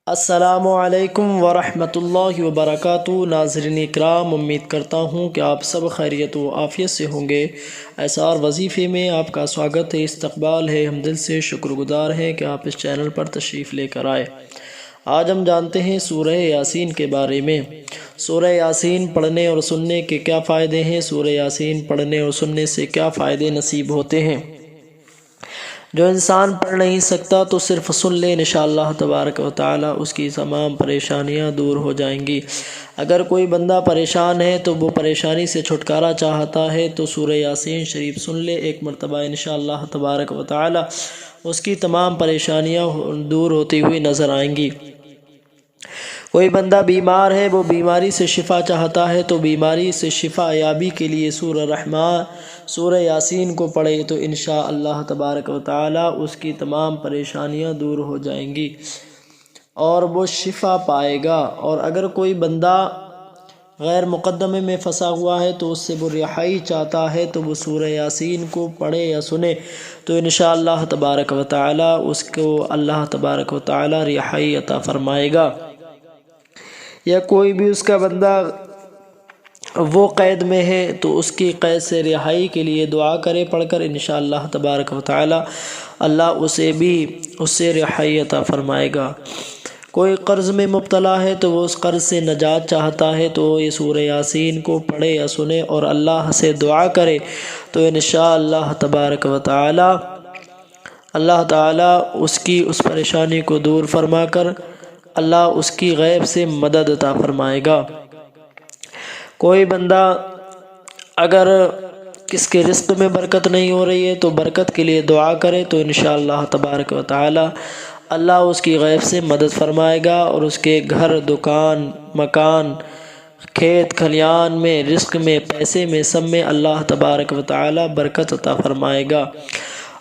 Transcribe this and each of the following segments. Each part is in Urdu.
السلام علیکم ورحمۃ اللہ وبرکاتہ۔ ناظرین اکرام، امید کرتا ہوں کہ آپ سب خیریت و عافیت سے ہوں گے۔ ایسار وظیفے میں آپ کا سواگت ہے، استقبال ہے۔ ہم دل سے شکر گزار ہیں کہ آپ اس چینل پر تشریف لے کر آئے۔ آج ہم جانتے ہیں سورہ یاسین کے بارے میں۔ سورہ یاسین پڑھنے اور سننے کے کیا فائدے ہیں؟ سورہ یاسین پڑھنے اور سننے سے کیا فائدے نصیب ہوتے ہیں؟ جو انسان پڑھ نہیں سکتا تو صرف سن لے، انشاءاللہ تبارک و تعالی اس کی تمام پریشانیاں دور ہو جائیں گی۔ اگر کوئی بندہ پریشان ہے تو وہ پریشانی سے چھٹکارا چاہتا ہے تو سورہ یاسین شریف سن لے ایک مرتبہ، انشاءاللہ تبارک و تعالی اس کی تمام پریشانیاں دور ہوتی ہوئی نظر آئیں گی۔ کوئی بندہ بیمار ہے، وہ بیماری سے شفا چاہتا ہے تو بیماری سے شفا یابی کے لیے سورہ یاسین کو پڑھے تو انشاءاللہ تبارک و تعالی اس کی تمام پریشانیاں دور ہو جائیں گی اور وہ شفا پائے گا۔ اور اگر کوئی بندہ غیر مقدمے میں پھنسا ہوا ہے تو اس سے وہ رہائی چاہتا ہے تو وہ سورہ یاسین کو پڑھے یا سنے تو انشاءاللہ تبارک و تعالی اس کو اللہ تبارک و تعالی رہائی عطا فرمائے گا۔ یا کوئی بھی اس کا بندہ وہ قید میں ہے تو اس کی قید سے رہائی کے لیے دعا کرے پڑھ کر، انشاءاللہ تبارک و تعالی اللہ اس سے رہائی عطا فرمائے گا۔ کوئی قرض میں مبتلا ہے تو وہ اس قرض سے نجات چاہتا ہے تو یہ سورہ یاسین کو پڑھے یا سنے اور اللہ سے دعا کرے تو انشاءاللہ تبارک و تعالی اللہ تعالی اس کی اس پریشانی کو دور فرما کر اللہ اس کی غیب سے مدد عطا فرمائے گا۔ کوئی بندہ اگر کس کے رزق میں برکت نہیں ہو رہی ہے تو برکت کے لیے دعا کرے تو انشاءاللہ تبارک و تعالی اللہ اس کی غیب سے مدد فرمائے گا اور اس کے گھر، دکان، مکان، کھیت کھلیان میں، رزق میں، پیسے میں، سب میں اللہ تبارک و تعالی برکت عطا فرمائے گا۔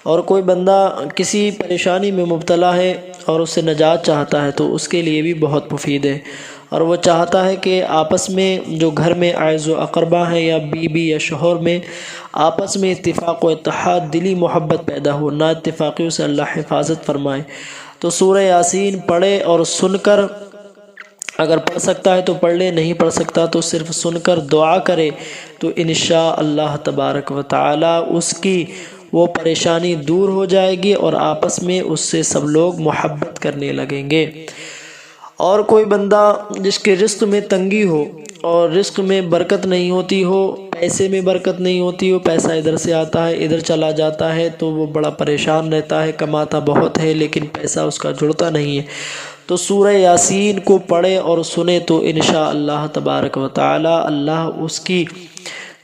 اور کوئی بندہ کسی پریشانی میں مبتلا ہے اور اس سے نجات چاہتا ہے تو اس کے لیے بھی بہت مفید ہے، اور وہ چاہتا ہے کہ آپس میں جو گھر میں اعز و اقربا ہیں یا بیوی یا شوہر میں آپس میں اتفاق و اتحاد، دلی محبت پیدا ہو، نا اتفاقیوں سے اللہ حفاظت فرمائے تو سورہ یاسین پڑھے اور سن کر، اگر پڑھ سکتا ہے تو پڑھ لے، نہیں پڑھ سکتا تو صرف سن کر دعا کرے تو انشاءاللہ تبارک و تعالی اس کی وہ پریشانی دور ہو جائے گی اور آپس میں اس سے سب لوگ محبت کرنے لگیں گے۔ اور کوئی بندہ جس کے رزق میں تنگی ہو اور رزق میں برکت نہیں ہوتی ہو، پیسے میں برکت نہیں ہوتی ہو، پیسہ ادھر سے آتا ہے ادھر چلا جاتا ہے تو وہ بڑا پریشان رہتا ہے، کماتا بہت ہے لیکن پیسہ اس کا جڑتا نہیں ہے تو سورہ یاسین کو پڑھے اور سنے تو انشاءاللہ تبارک و تعالی اللہ اس کی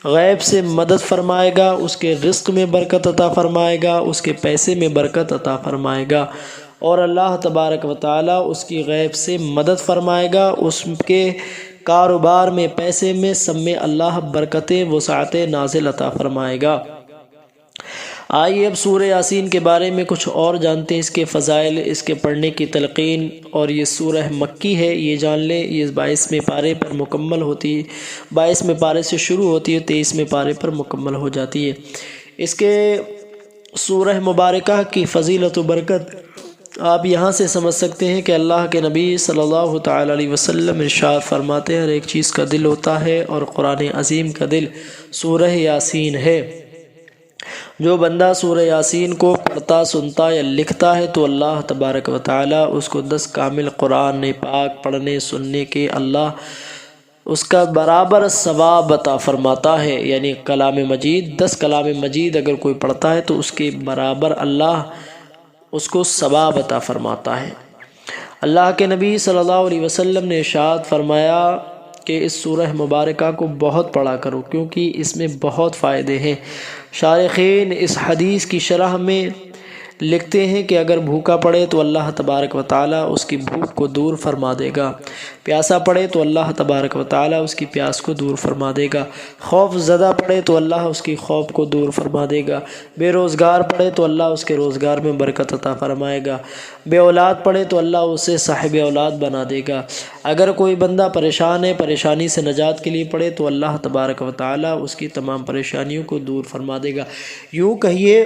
غیب سے مدد فرمائے گا، اس کے رزق میں برکت عطا فرمائے گا، اس کے پیسے میں برکت عطا فرمائے گا اور اللہ تبارک و تعالی اس کی غیب سے مدد فرمائے گا، اس کے کاروبار میں، پیسے میں، سب میں اللہ برکتیں، وسعتیں نازل عطا فرمائے گا۔ آئیے اب سورہ یاسین کے بارے میں کچھ اور جانتے ہیں، اس کے فضائل، اس کے پڑھنے کی تلقین، اور یہ سورہ مکی ہے یہ جان لیں۔ یہ 22ویں پارے پر مکمل ہوتی ہے، 22ویں پارے سے شروع ہوتی ہے، 23ویں پارے پر مکمل ہو جاتی ہے۔ اس کے سورہ مبارکہ کی فضیلت و برکت آپ یہاں سے سمجھ سکتے ہیں کہ اللہ کے نبی صلی اللہ تعالی علیہ وسلم ارشاد فرماتے ہیں، ہر ایک چیز کا دل ہوتا ہے اور قرآن عظیم کا دل سورہ یاسین ہے۔ جو بندہ سورہ یاسین کو پڑھتا، سنتا یا لکھتا ہے تو اللہ تبارک و تعالی اس کو 10 کامل قرآن پاک پڑھنے سننے کے اللہ اس کا برابر ثواب عطا فرماتا ہے، یعنی کلام مجید، 10 کلام مجید اگر کوئی پڑھتا ہے تو اس کے برابر اللہ اس کو ثواب عطا فرماتا ہے۔ اللہ کے نبی صلی اللہ علیہ وسلم نے ارشاد فرمایا کہ اس سورہ مبارکہ کو بہت پڑھا کرو کیونکہ اس میں بہت فائدے ہیں۔ شارحین اس حدیث کی شرح میں لکھتے ہیں کہ اگر بھوکا پڑے تو اللہ تبارک و تعالی اس کی بھوک کو دور فرما دے گا، پیاسا پڑے تو اللہ تبارک و تعالی اس کی پیاس کو دور فرما دے گا، خوف زدہ پڑے تو اللہ اس کی خوف کو دور فرما دے گا، بے روزگار پڑے تو اللہ اس کے روزگار میں برکت عطا فرمائے گا، بے اولاد پڑے تو اللہ اسے صاحب اولاد بنا دے گا۔ اگر کوئی بندہ پریشان ہے، پریشانی سے نجات کے لیے پڑے تو اللہ تبارک و تعالی اس کی تمام پریشانیوں کو دور فرما دے گا۔ یوں کہیے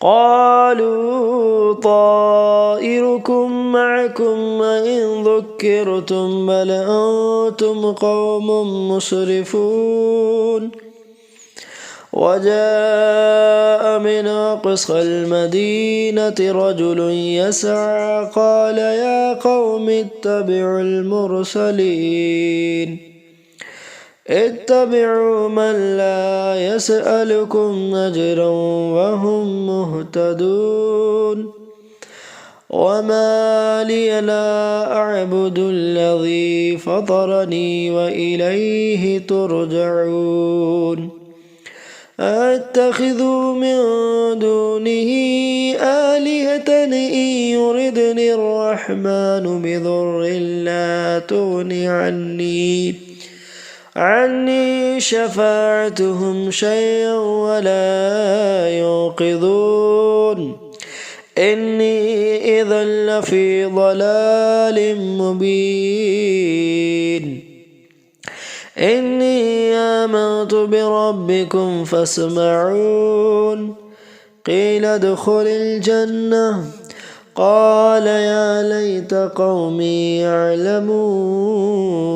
قالوا طائركم معكم وإن ذكرتم بل أنتم قوم مسرفون وجاء من أقصى المدينة رجل يسعى قال يا قوم اتبعوا المرسلين اتبعوا من لا يسألكم أجرا وهم مهتدون وما لي لا أعبد الذي فطرني وإليه ترجعون أتخذ من دونه آلهة إن يردني الرحمن بضر لا تغن عني شفاعتهم شيئا ولا ينقذون إني إذا لفي ضلال مبين إني آمنت بربكم فاسمعون قيل ادخل الجنة قال يا ليت قومي يعلمون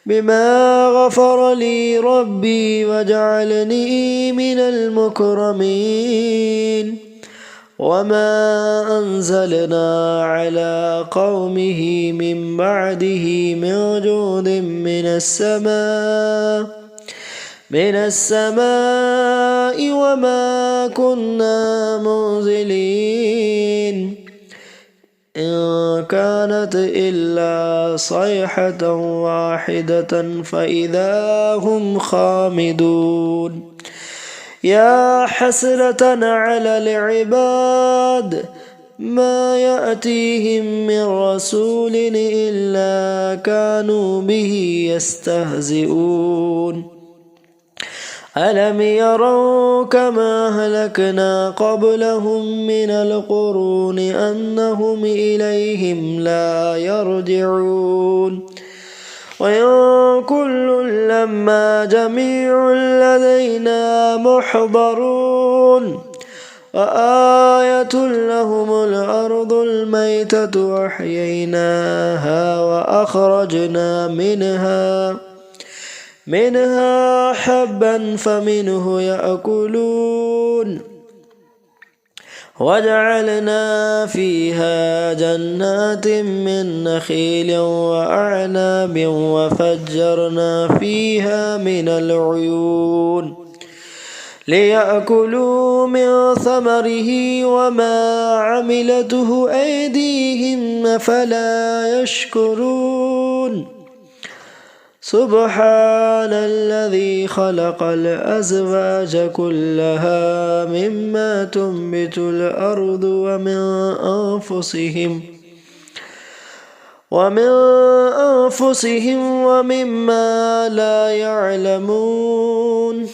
بما غفر لي ربي وجعلني من المكرمين وما أنزلنا على قومه من بعده من جود من السماء وما كنا منزلين إن كانت إلا صيحة واحدة فإذا هم خامدون يا حسرة على العباد ما يأتيهم من رسول إلا كانوا به يستهزئون ألم يروا كما أهلكنا قبلهم من القرون أنهم إليهم لا يرجعون وإن كل لما جميع لدينا محضرون وآية لهم الأرض الميتة أحييناها وأخرجنا منها حبا فمنه يأكلون وجعلنا فيها جنات من نخيل وأعناب وفجرنا فيها من العيون ليأكلوا من ثمره وما عملته أيديهم فلا يشكرون سبحان الذي خلق الأزواج كلها مما تنبت الأرض ومن أنفسهم ومما لا يعلمون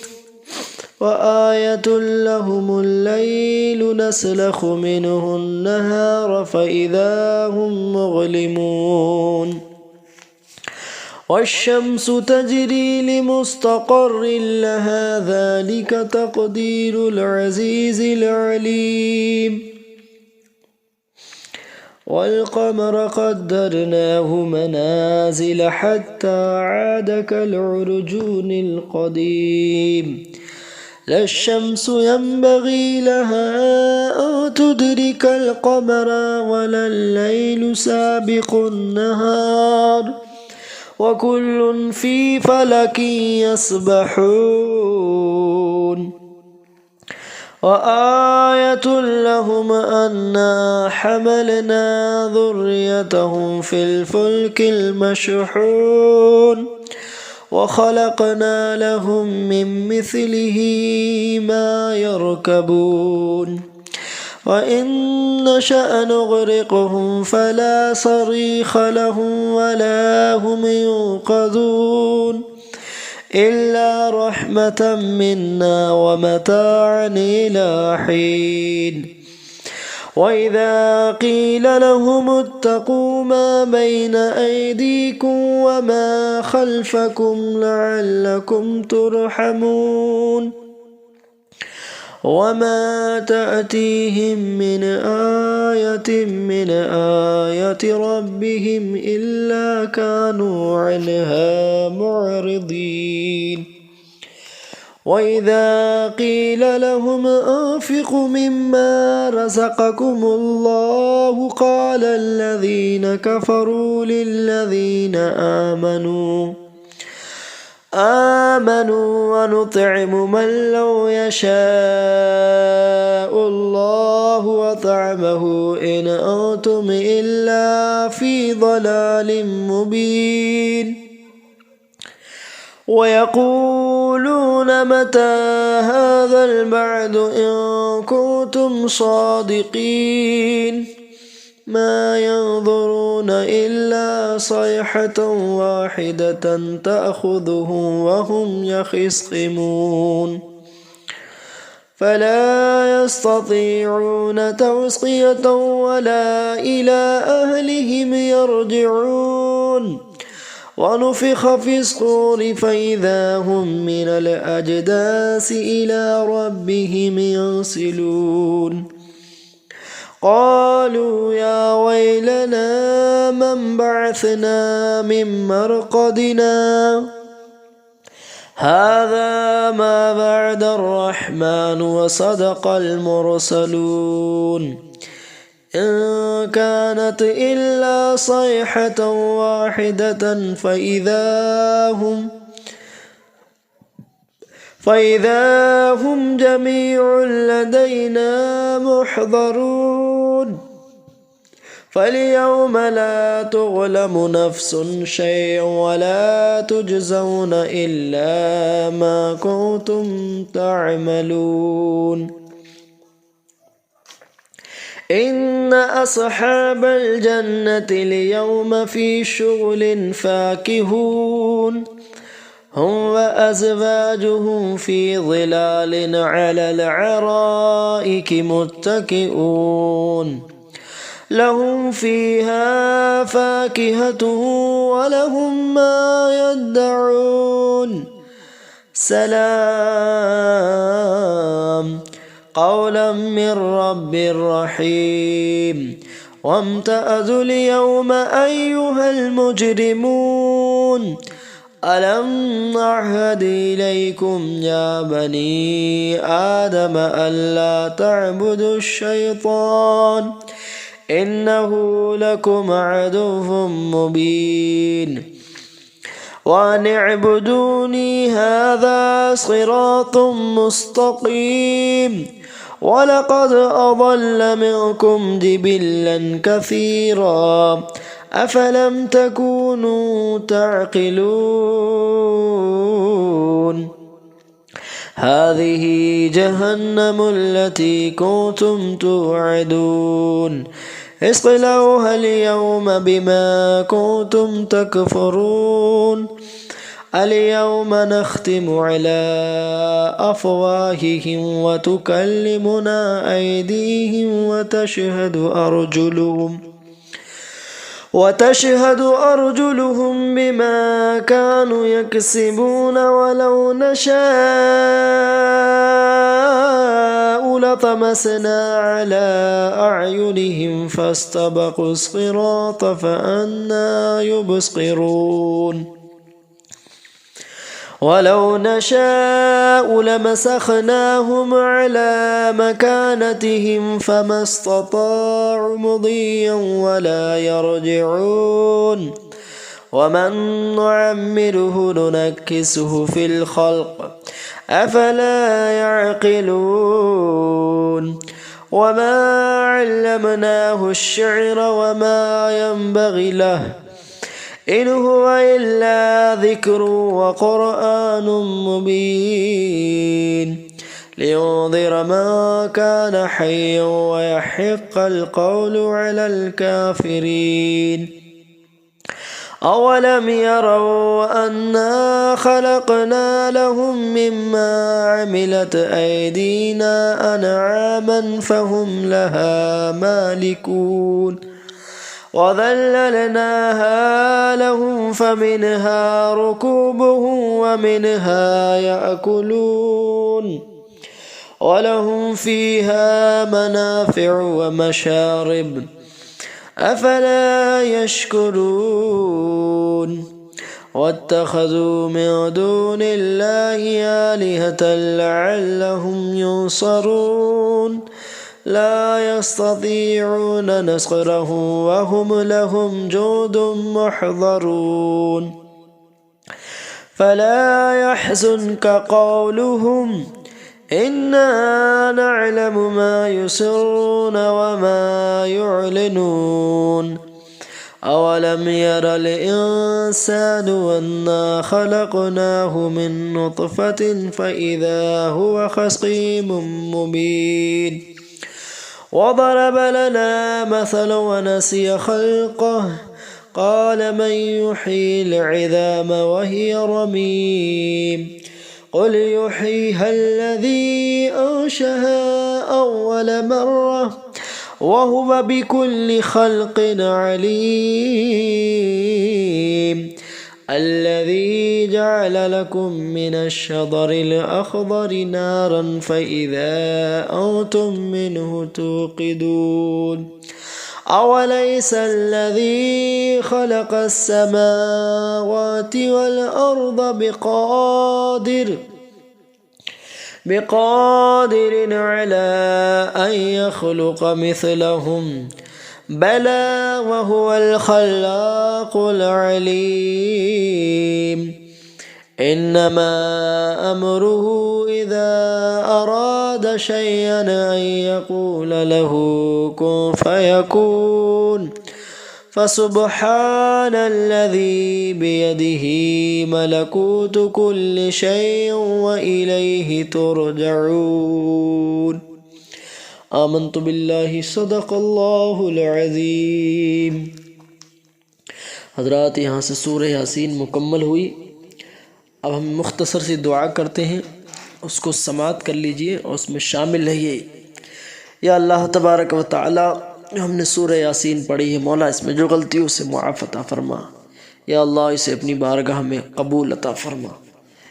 وآية لهم الليل نسلخ منه النهار فإذا هم مظلمون والشمس تجري لمستقر لها ذلك تقدير العزيز العليم والقمر قدرناه منازل حتى عاد كالعرجون القديم لا الشمس ينبغي لها أن تدرك القمر ولا الليل سابق النهار وكل في فلك يسبحون وآية لهم أنا حملنا ذريتهم في الفلك المشحون وخلقنا لهم من مثله ما يركبون وإن نشأ نغرقهم فلا صريخ لهم ولا هم ينقذون إلا رحمة منا ومتاعا إلى حين وإذا قيل لهم اتقوا ما بين أيديكم وما خلفكم لعلكم ترحمون وما تأتيهم من آية ربهم إلا كانوا عنها معرضين وإذا قيل لهم أنفقوا مما رزقكم الله قال الذين كفروا للذين آمنوا ونطعم من لو يشاء الله وطعمه إن أنتم إلا في ضلال مبين ويقولون متى هذا البعد إن كنتم صادقين ما ينظرون إلا صيحة واحدة تأخذهم وهم يخصمون فلا يستطيعون توصية ولا إلى أهلهم يرجعون ونفخ في الصور فإذا هم من الأجداث إلى ربهم ينسلون قالوا يا ويلنا من بعثنا من مرقدنا هذا ما بعد الرحمن وصدق المرسلون إن كانت إلا صيحة واحدة فإذا هم جميع لدينا محضرون فاليوم لا تظلم نفس شيئا ولا تجزون إلا ما كنتم تعملون إن أصحاب الجنة اليوم في شغل فاكهون هم وأزواجهم في ظلال على الأرائك متكئون لهم فيها فاكهة ولهم ما يدعون سلام قولا من رب رحيم وامتازوا اليوم أيها المجرمون ألم نعهد إليكم يا بني آدم ألا تعبدوا الشيطان إنه لكم عدو مبين وأن اعبدوني هذا صراط مستقيم ولقد أضل منكم جبلا كثيرا أفلم تكونوا تعقلون هذه جهنم التي كنتم توعدون اصلوها اليوم بما كنتم تكفرون اليوم نختم على أفواههم وتكلمنا أيديهم وتشهد أرجلهم بما كانوا يكسبون ولو نشاء لطمسنا على أعينهم فاستبقوا الصراط فأنى يبصرون ولو نشاء لمسخناهم على مكانتهم فما استطاعوا مضيا ولا يرجعون ومن نعمره ننكسه في الخلق أفلا يعقلون وما علمناه الشعر وما ينبغي له إن هو إلا ذكر وقرآن مبين لينذر من كان حيا ويحق القول على الكافرين أولم يروا أنا خلقنا لهم مما عملت أيدينا أنعاما فهم لها مالكون وذللناها لهم فمنها ركوبهم ومنها يأكلون ولهم فيها منافع ومشارب أفلا يشكرون واتخذوا من دون الله آلهة لعلهم ينصرون لا يستطيعون نصره وهم لهم جند محضرون فلا يحزنك قولهم إنا نعلم ما يسرون وما يعلنون أولم ير الإنسان أنا خلقناه من نطفة فإذا هو خصيم مبين وضرب لنا مثلا ونسي خلقه قال من يحيي العظام وهي رميم قل يحييها الذي أنشأها أول مرة وهو بكل خلق عليم الذي جعل لكم من الشجر الأخضر نارا فإذا أنتم منه توقدون أوليس الذي خلق السماوات والأرض بقادر على أن يخلق مثلهم بلى وهو الخلاق العليم إنما أمره إذا أراد شيئا أن يقول له كن فيكون فسبحان الذي بيده ملكوت كل شيء وإليه ترجعون آمنت باللہ صدق اللہ العظیم۔ حضرات یہاں سے سورہ یاسین مکمل ہوئی۔ اب ہم مختصر سی دعا کرتے ہیں، اس کو سماعت کر لیجئے اور اس میں شامل رہیے۔ یا اللہ تبارک و تعالی، ہم نے سورہ یاسین پڑھی ہے، مولا اس میں جو غلطیوں سے معاف عطا فرما۔ یا اللہ اسے اپنی بارگاہ میں قبول عطا فرما۔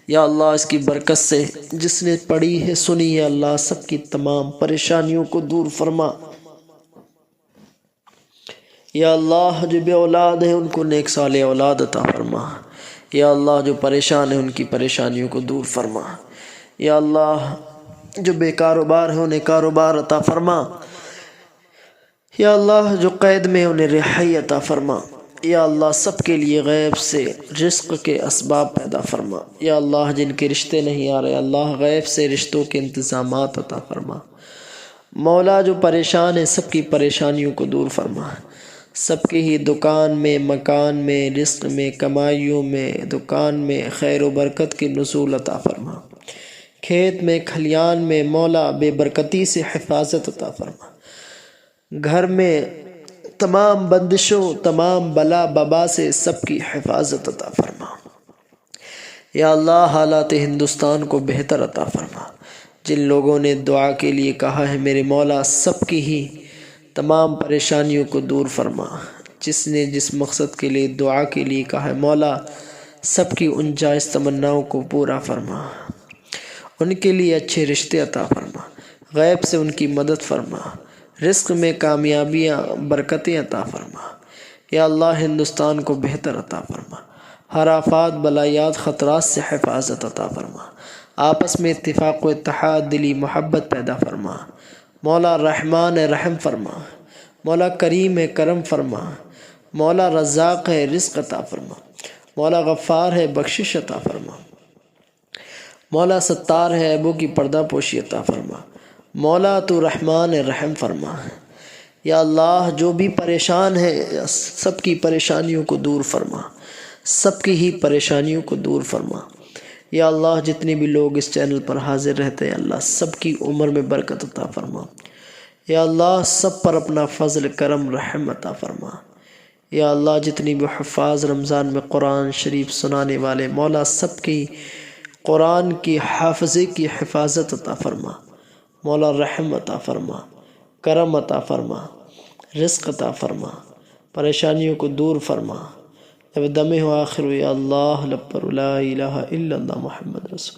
یا اللہ اس کی برکت سے جس نے پڑھی ہے سنی ہے، اللہ سب کی تمام پریشانیوں کو دور فرما۔ یا اللہ جو بے اولاد ہیں ان کو نیک صالح اولاد عطا فرما۔ یا اللہ جو پریشان ہیں ان کی پریشانیوں کو دور فرما۔ یا اللہ جو بے کاروبار ہیں انہیں کاروبار عطا فرما۔ یا اللہ جو قید میں انہیں رہائی عطا فرما۔ یا اللہ سب کے لیے غیب سے رزق کے اسباب پیدا فرما۔ یا اللہ جن کے رشتے نہیں آ رہے، اللہ غیب سے رشتوں کے انتظامات عطا فرما۔ مولا جو پریشان ہیں سب کی پریشانیوں کو دور فرما۔ سب کی ہی دکان میں، مکان میں، رزق میں، کمائیوں میں، دکان میں خیر و برکت کی نزول عطا فرما۔ کھیت میں، کھلیان میں مولا بے برکتی سے حفاظت عطا فرما۔ گھر میں تمام بندشوں، تمام بلا ببا سے سب کی حفاظت عطا فرما۔ یا اللہ حالات ہندوستان کو بہتر عطا فرما۔ جن لوگوں نے دعا کے لیے کہا ہے میرے مولا سب کی ہی تمام پریشانیوں کو دور فرما۔ جس نے جس مقصد کے لیے دعا کے لیے کہا ہے مولا سب کی ان جائز تمناؤں کو پورا فرما۔ ان کے لیے اچھے رشتے عطا فرما۔ غیب سے ان کی مدد فرما۔ رزق میں کامیابیاں، برکتیں عطا فرما۔ یا اللہ ہندوستان کو بہتر عطا فرما۔ ہر آفات، بلایات، خطرات سے حفاظت عطا فرما۔ آپس میں اتفاق و اتحاد، دلی محبت پیدا فرما۔ مولا رحمان رحم فرما۔ مولا کریم کرم فرما۔ مولا رزاق ہے رزق عطا فرما۔ مولا غفار ہے بخشش عطا فرما۔ مولا ستار ہے عیبوں کی پردہ پوشی عطا فرما۔ مولا تو رحمان رحم فرما۔ یا اللہ جو بھی پریشان ہے سب کی پریشانیوں کو دور فرما۔ سب کی ہی پریشانیوں کو دور فرما۔ یا اللہ جتنے بھی لوگ اس چینل پر حاضر رہتے ہیں اللہ سب کی عمر میں برکت عطا فرما۔ یا اللہ سب پر اپنا فضل کرم رحم عطا فرما۔ یا اللہ جتنی بھی حفاظ رمضان میں قرآن شریف سنانے والے مولا سب کی قرآن کی حافظے کی حفاظت عطا فرما۔ مولا رحم عطا فرما، کرم عطا فرما، رزق عطا فرما، پریشانیوں کو دور فرما۔ اب دم ہو آخر یا اللہ لب پر لا الہ الا اللہ محمد رسول